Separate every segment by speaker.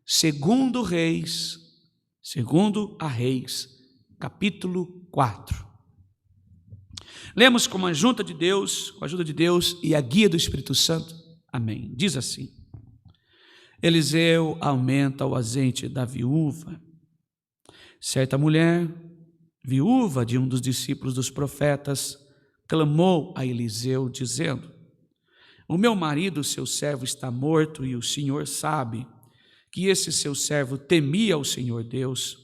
Speaker 1: segundo a Reis, capítulo 4. Lemos com a ajuda de Deus e a guia do Espírito Santo. Amém. Diz assim: Eliseu aumenta o azeite da viúva. Certa mulher, viúva de um dos discípulos dos profetas, clamou a Eliseu, dizendo: O meu marido, seu servo, está morto, e o Senhor sabe que esse seu servo temia o Senhor Deus,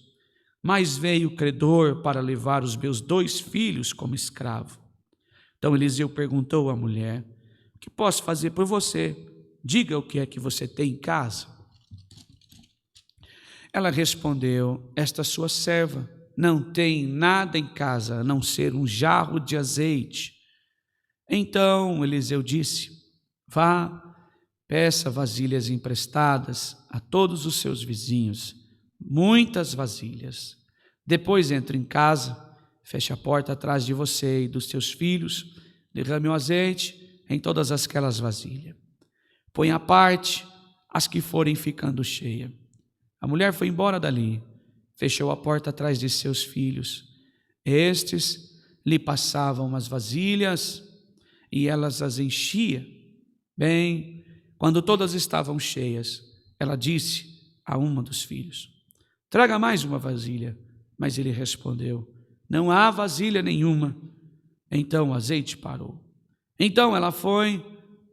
Speaker 1: mas veio credor para levar os meus 2 filhos como escravo. Então Eliseu perguntou à mulher: O que posso fazer por você? Diga o que é que você tem em casa. Ela respondeu: Esta sua serva não tem nada em casa, a não ser um jarro de azeite. Então Eliseu disse: Vá, peça vasilhas emprestadas a todos os seus vizinhos, muitas vasilhas. Depois entre em casa, feche a porta atrás de você e dos seus filhos, derrame o azeite em todas aquelas vasilhas. Põe à parte as que forem ficando cheias. A mulher foi embora dali, fechou a porta atrás de seus filhos. Estes lhe passavam as vasilhas e elas as enchia. Bem, quando todas estavam cheias, ela disse a uma dos filhos: Traga mais uma vasilha. Mas ele respondeu: Não há vasilha nenhuma. Então o azeite parou. Então ela foi,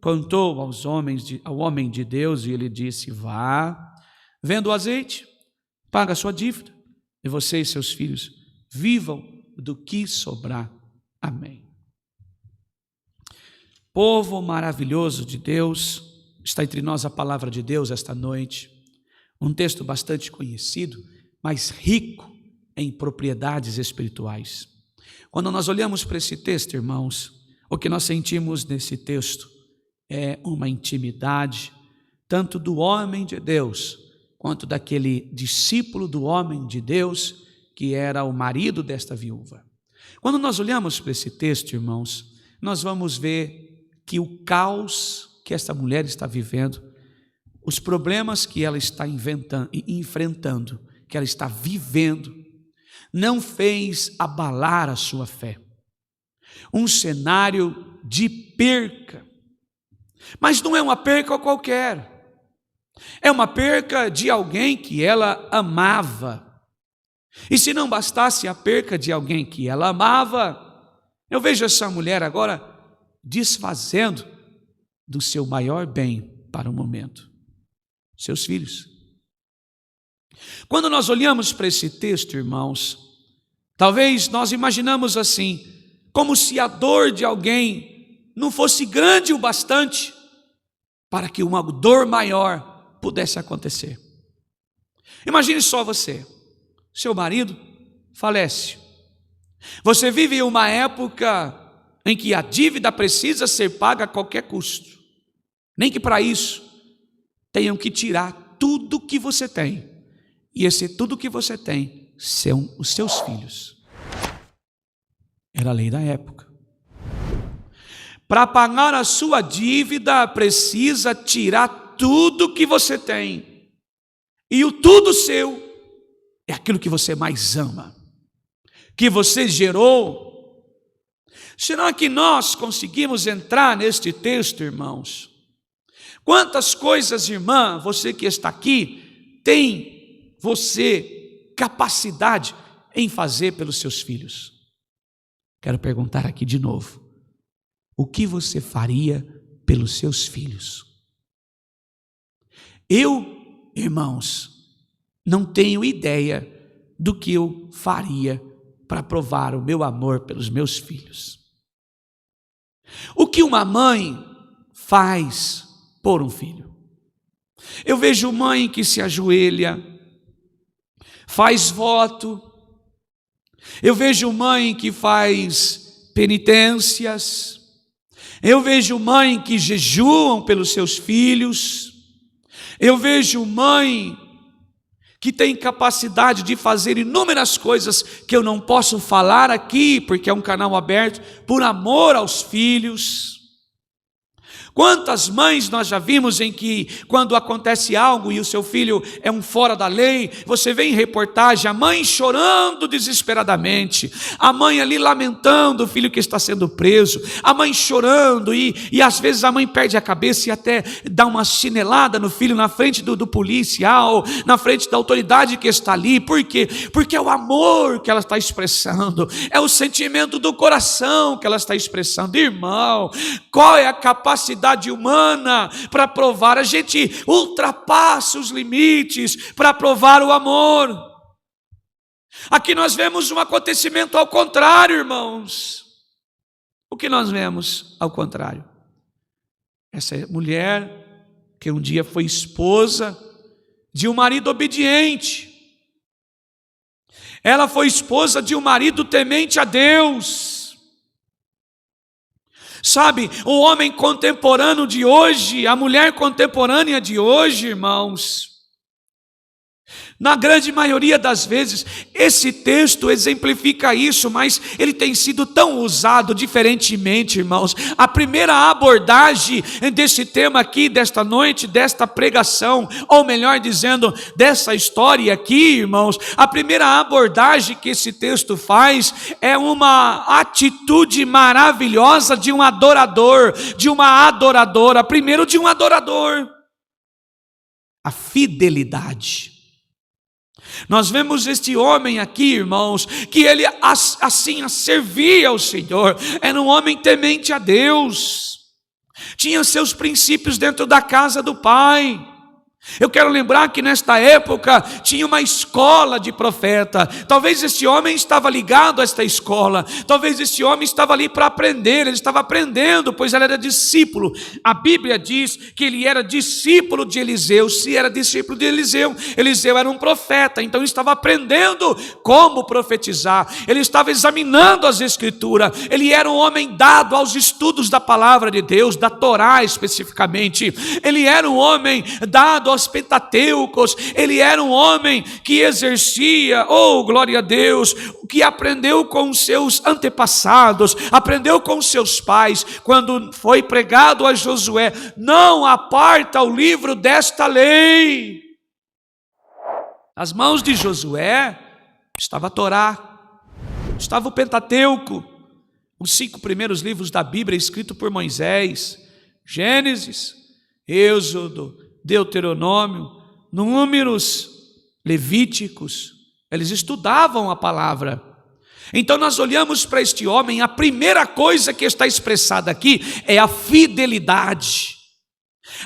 Speaker 1: contou ao homem de Deus, e ele disse: Vá, venda o azeite, paga a sua dívida, e você e seus filhos vivam do que sobrar. Amém. Povo maravilhoso de Deus, está entre nós a palavra de Deus esta noite, um texto bastante conhecido, mas rico em propriedades espirituais. Quando nós olhamos para esse texto, irmãos, o que nós sentimos nesse texto é uma intimidade, tanto do homem de Deus, quanto daquele discípulo do homem de Deus, que era o marido desta viúva. Quando nós olhamos para esse texto, irmãos, nós vamos ver que o caos que esta mulher está vivendo, os problemas que ela está enfrentando, que ela está vivendo, não fez abalar a sua fé. Um cenário de perca, mas não é uma perca qualquer, é uma perca de alguém que ela amava. E se não bastasse a perca de alguém que ela amava, eu vejo essa mulher agora desfazendo do seu maior bem para o momento, seus filhos. Quando nós olhamos para esse texto, irmãos, talvez nós imaginamos assim, como se a dor de alguém não fosse grande o bastante para que uma dor maior pudesse acontecer. Imagine só você, seu marido falece, você vive em uma época em que a dívida precisa ser paga a qualquer custo, nem que para isso tenham que tirar tudo que você tem, e esse tudo que você tem são os seus filhos. Era a lei da época. Para pagar a sua dívida precisa tirar tudo que você tem, e o tudo seu é aquilo que você mais ama, que você gerou. Será que nós conseguimos entrar neste texto, irmãos? Quantas coisas, irmã, você que está aqui, tem você capacidade em fazer pelos seus filhos? Quero perguntar aqui de novo: o que você faria pelos seus filhos? Eu, irmãos, não tenho ideia do que eu faria para provar o meu amor pelos meus filhos. O que uma mãe faz por um filho? Eu vejo mãe que se ajoelha, faz voto. Eu vejo mãe que faz penitências. Eu vejo mãe que jejuam pelos seus filhos. Eu vejo mãe que tem capacidade de fazer inúmeras coisas que eu não posso falar aqui, porque é um canal aberto, por amor aos filhos. Quantas mães nós já vimos em que, quando acontece algo e o seu filho é um fora da lei, você vê em reportagem a mãe chorando desesperadamente, a mãe ali lamentando o filho que está sendo preso, a mãe chorando e às vezes a mãe perde a cabeça e até dá uma chinelada no filho na frente do policial, na frente da autoridade que está ali. Por quê? Porque é o amor que ela está expressando, é o sentimento do coração que ela está expressando. Irmão, qual é a capacidade humana para provar? A gente ultrapassa os limites para provar o amor. Aqui nós vemos um acontecimento ao contrário, irmãos. O que nós vemos ao contrário? Essa mulher que um dia foi esposa de um marido obediente, ela foi esposa de um marido temente a Deus. Sabe, o homem contemporâneo de hoje, a mulher contemporânea de hoje, irmãos, na grande maioria das vezes, esse texto exemplifica isso, mas ele tem sido tão usado diferentemente, irmãos. A primeira abordagem desse tema aqui, desta noite, desta pregação, ou melhor dizendo, dessa história aqui, irmãos, a primeira abordagem que esse texto faz é uma atitude maravilhosa de um adorador, de uma adoradora, primeiro de um adorador, a fidelidade. Nós vemos este homem aqui, irmãos, que ele assim servia ao Senhor, era um homem temente a Deus, tinha seus princípios dentro da casa do Pai. Eu quero lembrar que nesta época tinha uma escola de profeta. Talvez este homem estava ligado a esta escola, talvez este homem estava ali para aprender, ele estava aprendendo, pois ele era discípulo. A Bíblia diz que ele era discípulo de Eliseu. Se era discípulo de Eliseu, Eliseu era um profeta, então ele estava aprendendo como profetizar, ele estava examinando as Escrituras, ele era um homem dado aos estudos da palavra de Deus, da Torá especificamente, ele era um homem dado aos Pentateucos, ele era um homem que exercia, glória a Deus, que aprendeu com seus antepassados, aprendeu com seus pais, quando foi pregado a Josué: não aparta o livro desta lei. Nas mãos de Josué estava a Torá, estava o Pentateuco, os 5 primeiros livros da Bíblia escritos por Moisés: Gênesis, Êxodo, Deuteronômio, Números, Levíticos. Eles estudavam a palavra. Então nós olhamos para este homem, a primeira coisa que está expressada aqui é a fidelidade.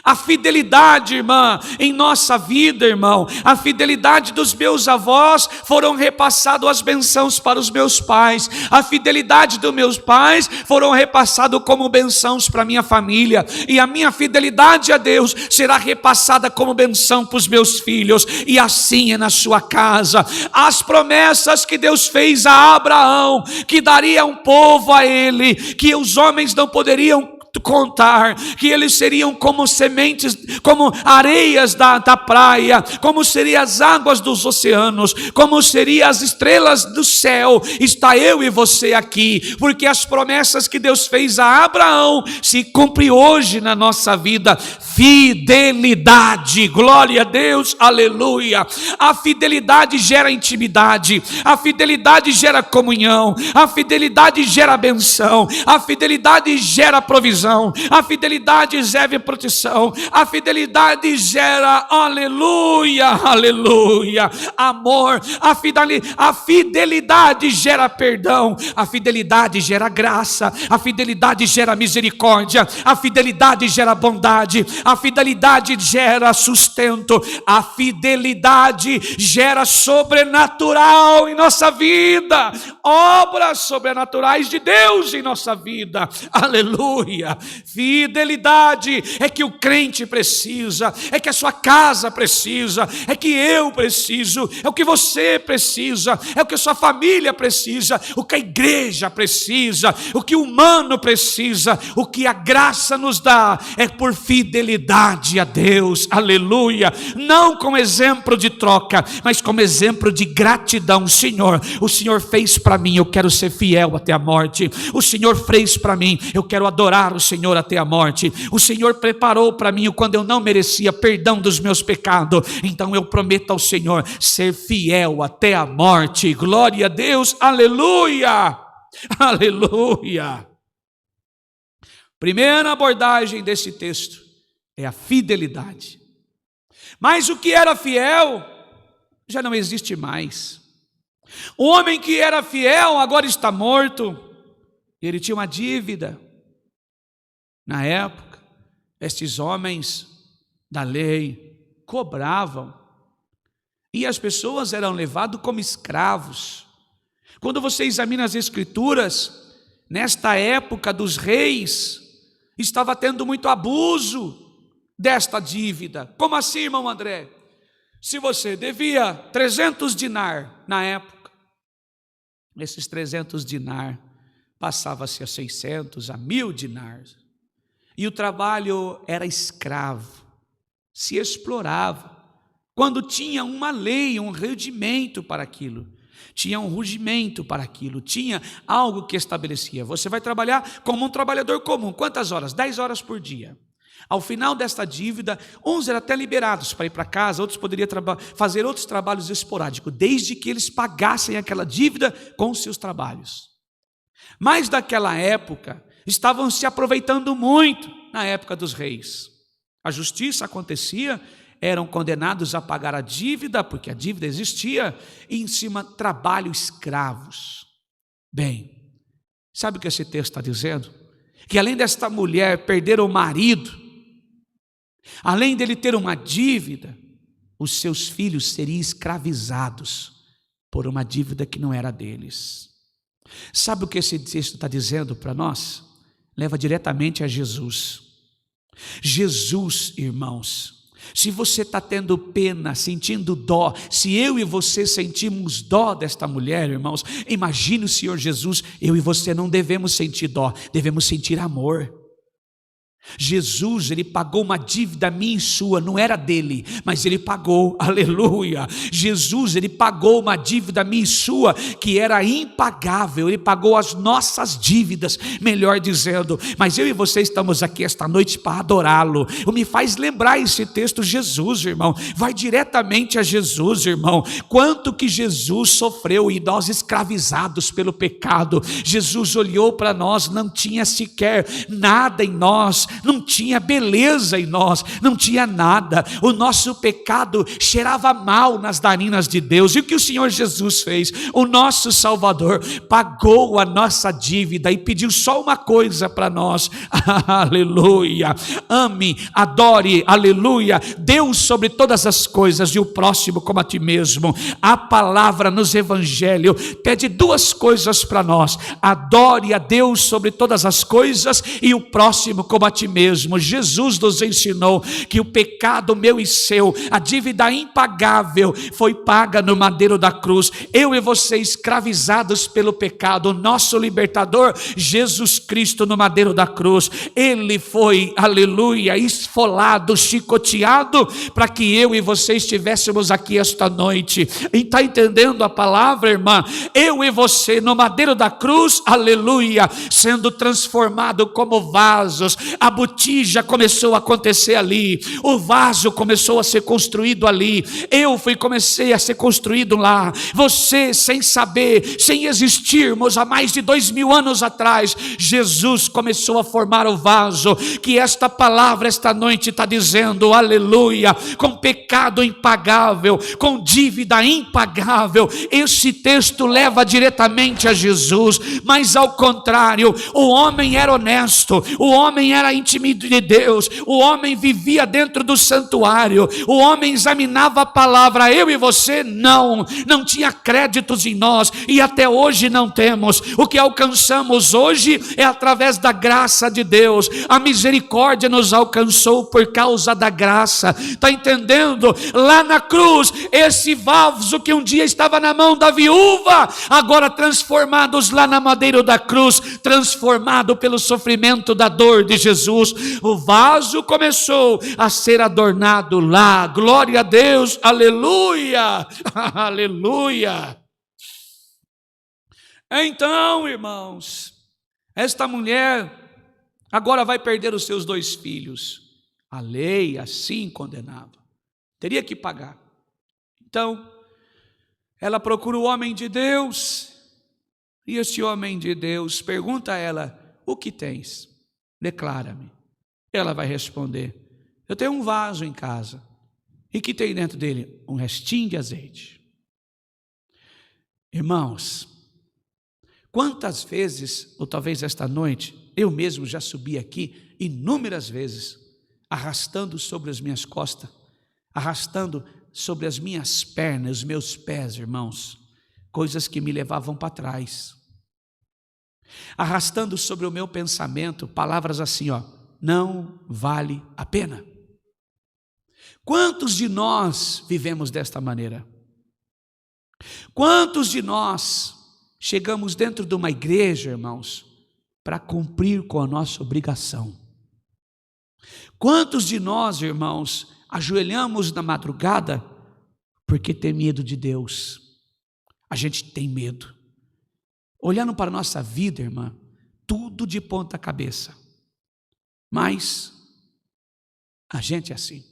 Speaker 1: A fidelidade, irmã, em nossa vida, irmão, a fidelidade dos meus avós foram repassadas as bênçãos para os meus pais, a fidelidade dos meus pais foram repassadas como bênçãos para a minha família, e a minha fidelidade a Deus será repassada como bênção para os meus filhos, e assim é na sua casa. As promessas que Deus fez a Abraão, que daria um povo a ele, que os homens não poderiam contar, que eles seriam como sementes, como areias da praia, como seriam as águas dos oceanos, como seriam as estrelas do céu. Está eu e você aqui, porque as promessas que Deus fez a Abraão se cumprem hoje na nossa vida. Fidelidade, glória a Deus, aleluia. A fidelidade gera intimidade, a fidelidade gera comunhão, a fidelidade gera benção, a fidelidade gera provisão, a fidelidade gera proteção, a fidelidade gera, aleluia, aleluia, amor. A fidelidade gera perdão, a fidelidade gera graça, a fidelidade gera misericórdia, a fidelidade gera bondade, a fidelidade gera sustento, a fidelidade gera sobrenatural em nossa vida, obras sobrenaturais de Deus em nossa vida, aleluia. Fidelidade é que o crente precisa, é que a sua casa precisa, é que eu preciso, é o que você precisa, é o que a sua família precisa, o que a igreja precisa, o que o humano precisa, o que a graça nos dá é por fidelidade a Deus, aleluia. Não como exemplo de troca, mas como exemplo de gratidão. Senhor, o Senhor fez para mim, eu quero ser fiel até a morte. O Senhor fez para mim, eu quero adorar o Senhor, até a morte. O Senhor preparou para mim, quando eu não merecia, perdão dos meus pecados. Então eu prometo ao Senhor ser fiel até a morte. Glória a Deus, aleluia, aleluia. Primeira abordagem desse texto é a fidelidade. Mas o que era fiel já não existe mais. O homem que era fiel agora está morto. Ele tinha uma dívida. Na época, estes homens da lei cobravam, e as pessoas eram levadas como escravos. Quando você examina as Escrituras, nesta época dos reis, estava tendo muito abuso desta dívida. Como assim, irmão André? Se você devia 300 dinar na época, esses 300 dinar passava-se a 600, a 1000 dinars. E o trabalho era escravo, se explorava. Quando tinha uma lei, um regimento para aquilo, tinha um rugimento para aquilo, tinha algo que estabelecia. Você vai trabalhar como um trabalhador comum. Quantas horas? 10 horas por dia. Ao final desta dívida, uns eram até liberados para ir para casa, outros poderiam fazer outros trabalhos esporádicos, desde que eles pagassem aquela dívida com os seus trabalhos. Mas daquela época, estavam se aproveitando muito na época dos reis. A justiça acontecia, eram condenados a pagar a dívida, porque a dívida existia, e em cima trabalho escravos. Bem, sabe o que esse texto está dizendo? Que além desta mulher perder o marido, além dele ter uma dívida, os seus filhos seriam escravizados por uma dívida que não era deles. Sabe o que esse texto está dizendo para nós? Leva diretamente a Jesus. Jesus, irmãos, se você está tendo pena, sentindo dó, se eu e você sentimos dó desta mulher, irmãos, imagine o Senhor Jesus. Eu e você não devemos sentir dó, devemos sentir amor. Jesus, ele pagou uma dívida minha e sua, não era dele, mas ele pagou, aleluia. Jesus, ele pagou uma dívida minha e sua, que era impagável. Ele pagou as nossas dívidas, melhor dizendo. Mas eu e você estamos aqui esta noite para adorá-lo. Me faz lembrar esse texto, Jesus, irmão, vai diretamente a Jesus, irmão. Quanto que Jesus sofreu, e nós escravizados pelo pecado. Jesus olhou para nós, não tinha sequer nada em nós, não tinha beleza em nós, não tinha nada. O nosso pecado cheirava mal nas narinas de Deus. E o que o Senhor Jesus fez? O nosso Salvador pagou a nossa dívida e pediu só uma coisa para nós. Aleluia. Ame, adore, aleluia, Deus sobre todas as coisas e o próximo como a ti mesmo. A palavra nos evangelhos pede duas coisas para nós: adore a Deus sobre todas as coisas e o próximo como a ti mesmo. Jesus nos ensinou que o pecado meu e seu, a dívida impagável, foi paga no madeiro da cruz. Eu e você escravizados pelo pecado, o nosso libertador Jesus Cristo no madeiro da cruz, ele foi, aleluia, esfolado, chicoteado, para que eu e você estivéssemos aqui esta noite. E está entendendo a palavra, irmã? Eu e você no madeiro da cruz, aleluia, sendo transformado como vasos. A botija começou a acontecer ali, o vaso começou a ser construído ali, comecei a ser construído lá. Você, sem saber, sem existirmos, há mais de 2000 anos atrás, Jesus começou a formar o vaso, que esta palavra esta noite está dizendo, aleluia, com pecado impagável, com dívida impagável. Esse texto leva diretamente a Jesus, mas ao contrário, o homem era honesto, o homem era íntimo de Deus, o homem vivia dentro do santuário, o homem examinava a palavra. Eu e você não tinha créditos em nós, e até hoje não temos. O que alcançamos hoje é através da graça de Deus. A misericórdia nos alcançou por causa da graça. Está entendendo? Lá na cruz, esse vaso que um dia estava na mão da viúva, agora transformados lá na madeira da cruz, transformado pelo sofrimento da dor de Jesus, o vaso começou a ser adornado lá. Glória a Deus, aleluia, aleluia. Então, irmãos, esta mulher agora vai perder os seus 2 filhos. A lei assim condenava, teria que pagar. Então, ela procura o homem de Deus, e esse homem de Deus pergunta a ela: o que tens? Declara-me. Ela vai responder: eu tenho um vaso em casa. E que tem dentro dele? Um restinho de azeite. Irmãos, quantas vezes, ou talvez esta noite, eu mesmo já subi aqui inúmeras vezes, arrastando sobre as minhas costas, arrastando sobre as minhas pernas, os meus pés, irmãos, coisas que me levavam para trás, arrastando sobre o meu pensamento palavras assim, não vale a pena. Quantos de nós vivemos desta maneira? Quantos de nós chegamos dentro de uma igreja, irmãos, para cumprir com a nossa obrigação? Quantos de nós, irmãos, ajoelhamos na madrugada porque tem medo de Deus? A gente tem medo. Olhando para a nossa vida, irmã, tudo de ponta cabeça. Mas a gente é assim.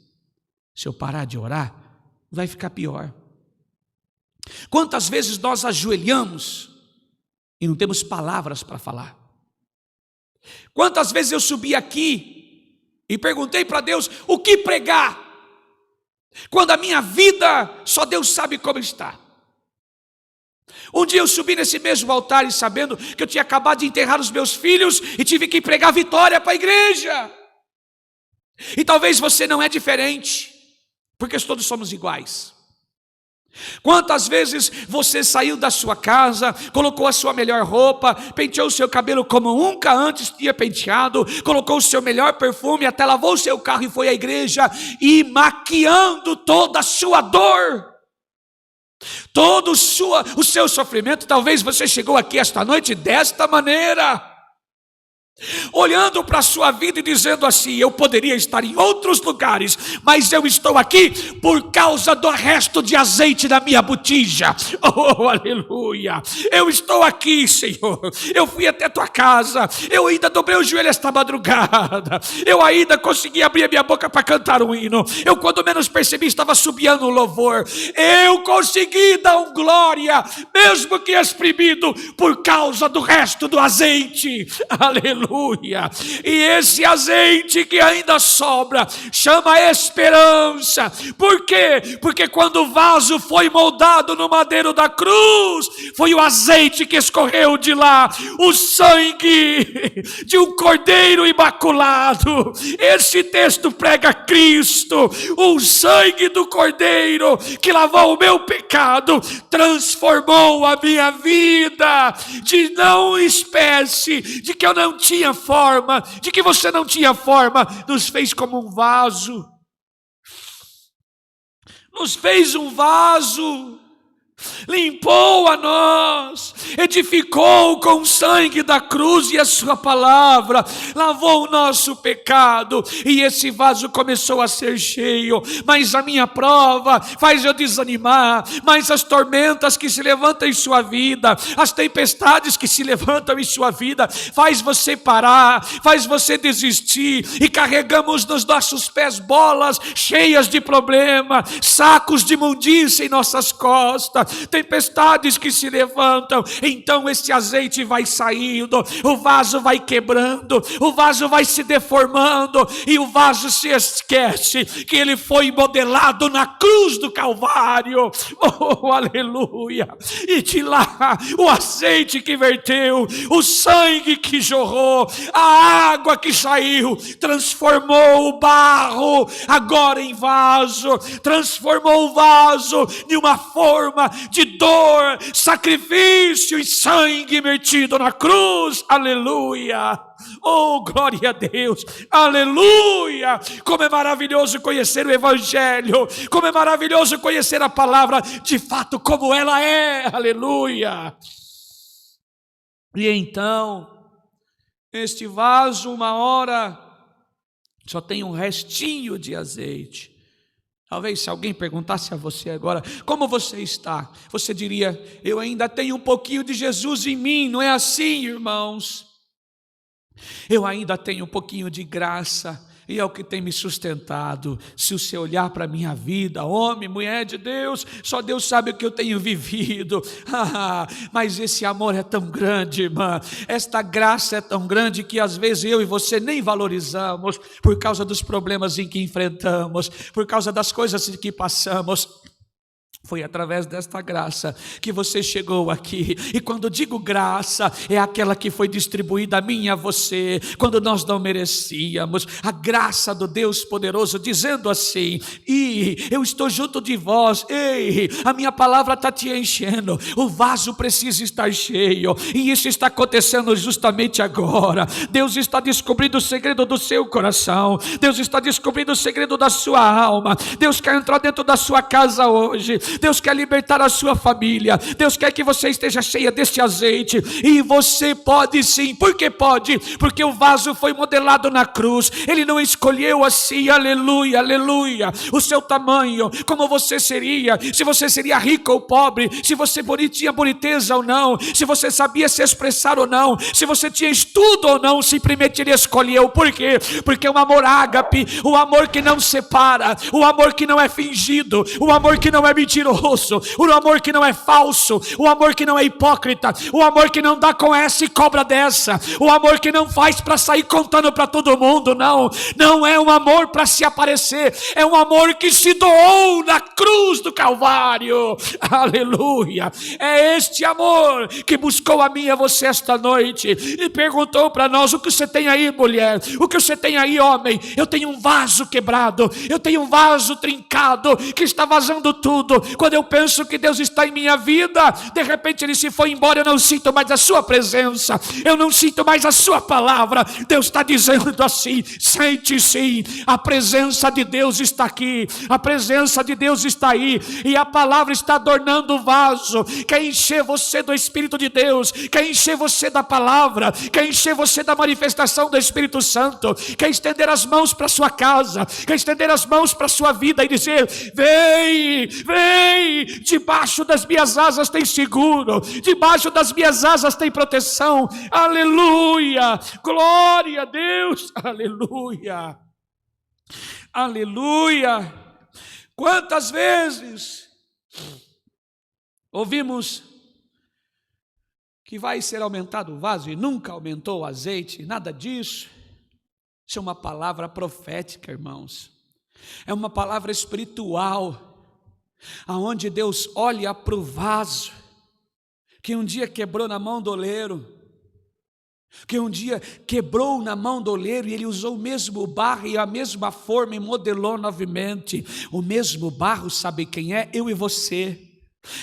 Speaker 1: Se eu parar de orar, vai ficar pior. Quantas vezes nós ajoelhamos e não temos palavras para falar? Quantas vezes eu subi aqui e perguntei para Deus o que pregar, quando a minha vida só Deus sabe como está. Um dia eu subi nesse mesmo altar e sabendo que eu tinha acabado de enterrar os meus filhos e tive que pregar vitória para a igreja. E talvez você não é diferente, porque todos somos iguais. Quantas vezes você saiu da sua casa, colocou a sua melhor roupa, penteou o seu cabelo como nunca antes tinha penteado, colocou o seu melhor perfume, até lavou o seu carro e foi à igreja, e maquiando toda a sua dor, todo o seu sofrimento. Talvez você chegou aqui esta noite desta maneira, olhando para a sua vida e dizendo assim: eu poderia estar em outros lugares, mas eu estou aqui por causa do resto de azeite da minha botija. Oh, aleluia! Eu estou aqui, Senhor. Eu fui até tua casa, eu ainda dobrei o joelho esta madrugada, eu ainda consegui abrir a minha boca para cantar um hino, eu quando menos percebi estava subiando um louvor, eu consegui dar um glória, mesmo que exprimido, por causa do resto do azeite. Aleluia! E esse azeite que ainda sobra chama esperança. Por quê? Porque quando o vaso foi moldado no madeiro da cruz, foi o azeite que escorreu de lá, o sangue de um cordeiro imaculado. Esse texto prega Cristo, o sangue do cordeiro que lavou o meu pecado, transformou a minha vida de não espécie, de que eu não tinha forma, de que você não tinha forma, nos fez como um vaso, nos fez um vaso, limpou a nós, edificou com o sangue da cruz e a sua palavra, lavou o nosso pecado, e esse vaso começou a ser cheio. Mas a minha prova faz eu desanimar, mas as tormentas que se levantam em sua vida, as tempestades que se levantam em sua vida, faz você parar, faz você desistir, e carregamos nos nossos pés bolas cheias de problema, sacos de imundícia em nossas costas, tempestades que se levantam. Então esse azeite vai saindo, o vaso vai quebrando, o vaso vai se deformando, e o vaso se esquece que ele foi modelado na cruz do Calvário. Oh, aleluia! E de lá o azeite que verteu, o sangue que jorrou, a água que saiu, transformou o barro agora em vaso, transformou o vaso em uma forma de dor, sacrifício e sangue vertido na cruz. Aleluia! Oh, glória a Deus, aleluia! Como é maravilhoso conhecer o Evangelho, como é maravilhoso conhecer a palavra de fato como ela é. Aleluia! E então, este vaso, uma hora, só tem um restinho de azeite. Talvez se alguém perguntasse a você agora: como você está? Você diria: eu ainda tenho um pouquinho de Jesus em mim. Não é assim, irmãos. Eu ainda tenho um pouquinho de graça, e é o que tem me sustentado. Se você olhar para a minha vida, homem, mulher de Deus, só Deus sabe o que eu tenho vivido. Mas esse amor é tão grande, irmã, esta graça é tão grande que às vezes eu e você nem valorizamos, por causa dos problemas em que enfrentamos, por causa das coisas em que passamos. Foi através desta graça que você chegou aqui. E quando digo graça, é aquela que foi distribuída a mim e a você, quando nós não merecíamos. A graça do Deus poderoso, dizendo assim: e eu estou junto de vós, ei, a minha palavra está te enchendo, o vaso precisa estar cheio. E isso está acontecendo justamente agora. Deus está descobrindo o segredo do seu coração, Deus está descobrindo o segredo da sua alma. Deus quer entrar dentro da sua casa hoje, Deus quer libertar a sua família, Deus quer que você esteja cheia deste azeite, e você pode sim. Por que pode? Porque o vaso foi modelado na cruz. Ele não escolheu assim, aleluia, aleluia, o seu tamanho, como você seria, se você seria rico ou pobre, se você tinha boniteza ou não, se você sabia se expressar ou não, se você tinha estudo ou não, simplesmente Ele escolheu. Por quê? Porque o amor ágape, o amor que não separa, o amor que não é fingido, o amor que não é mentiroso, o amor que não é falso, o amor que não é hipócrita, o amor que não dá com essa e cobra dessa, o amor que não faz para sair contando para todo mundo. Não é um amor para se aparecer, é um amor que se doou na cruz do Calvário, aleluia. É este amor que buscou a mim e a você esta noite e perguntou para nós: o que você tem aí, mulher? O que você tem aí, homem? Eu tenho um vaso quebrado, eu tenho um vaso trincado que está vazando tudo. Quando eu penso que Deus está em minha vida, de repente Ele se foi embora, eu não sinto mais a sua presença, eu não sinto mais a sua palavra. Deus está dizendo assim: sente sim, a presença de Deus está aqui, a presença de Deus está aí, e a palavra está adornando o vaso. Quer encher você do Espírito de Deus, quer encher você da palavra, quer encher você da manifestação do Espírito Santo, quer estender as mãos para sua casa, quer estender as mãos para sua vida e dizer: vem, vem, debaixo das minhas asas tem seguro, debaixo das minhas asas tem proteção. Aleluia, glória a Deus, aleluia, aleluia. Quantas vezes ouvimos que vai ser aumentado o vaso e nunca aumentou o azeite? Nada disso. Isso é uma palavra profética, irmãos, é uma palavra espiritual, aonde Deus olha para o vaso que um dia quebrou na mão do oleiro, que um dia quebrou na mão do oleiro, e ele usou o mesmo barro e a mesma forma e modelou novamente. O mesmo barro, sabe quem é? Eu e você.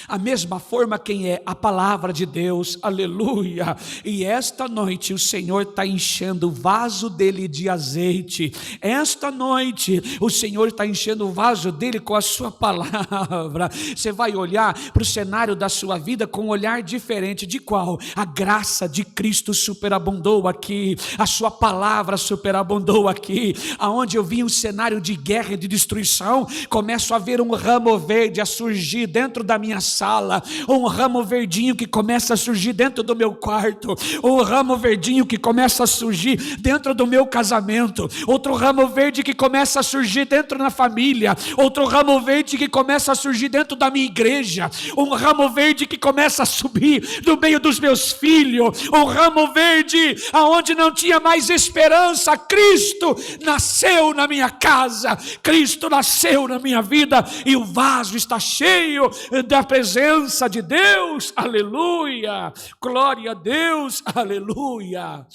Speaker 1: A mesma forma, quem é? A palavra de Deus, aleluia. E esta noite o Senhor está enchendo o vaso dele de azeite. Esta noite o Senhor está enchendo o vaso dele com a sua palavra. Você vai olhar para o cenário da sua vida com um olhar diferente. De qual? A graça de Cristo superabundou aqui, a sua palavra superabundou aqui. Aonde eu vi um cenário de guerra e de destruição, começo a ver um ramo verde a surgir dentro da minha sala, um ramo verdinho que começa a surgir dentro do meu quarto, um ramo verdinho que começa a surgir dentro do meu casamento, outro ramo verde que começa a surgir dentro da família, outro ramo verde que começa a surgir dentro da minha igreja, um ramo verde que começa a subir no meio dos meus filhos, um ramo verde aonde não tinha mais esperança. Cristo nasceu na minha casa, Cristo nasceu na minha vida, e o vaso está cheio da presença de Deus, aleluia, glória a Deus, aleluia.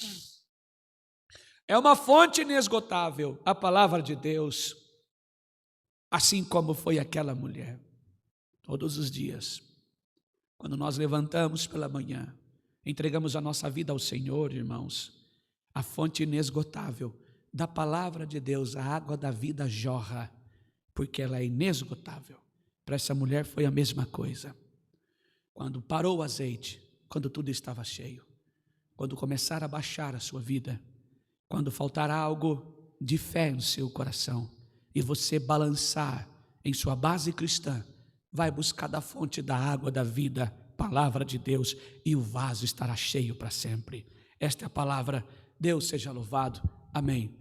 Speaker 1: É uma fonte inesgotável a palavra de Deus, assim como foi aquela mulher. Todos os dias, quando nós levantamos pela manhã, entregamos a nossa vida ao Senhor, irmãos, a fonte inesgotável da palavra de Deus, a água da vida jorra, porque ela é inesgotável. Para essa mulher foi a mesma coisa. Quando parou o azeite, quando tudo estava cheio, quando começar a baixar a sua vida, quando faltar algo de fé no seu coração e você balançar em sua base cristã, vai buscar da fonte da água da vida, palavra de Deus, e o vaso estará cheio para sempre. Esta é a palavra Deus seja louvado. Amém.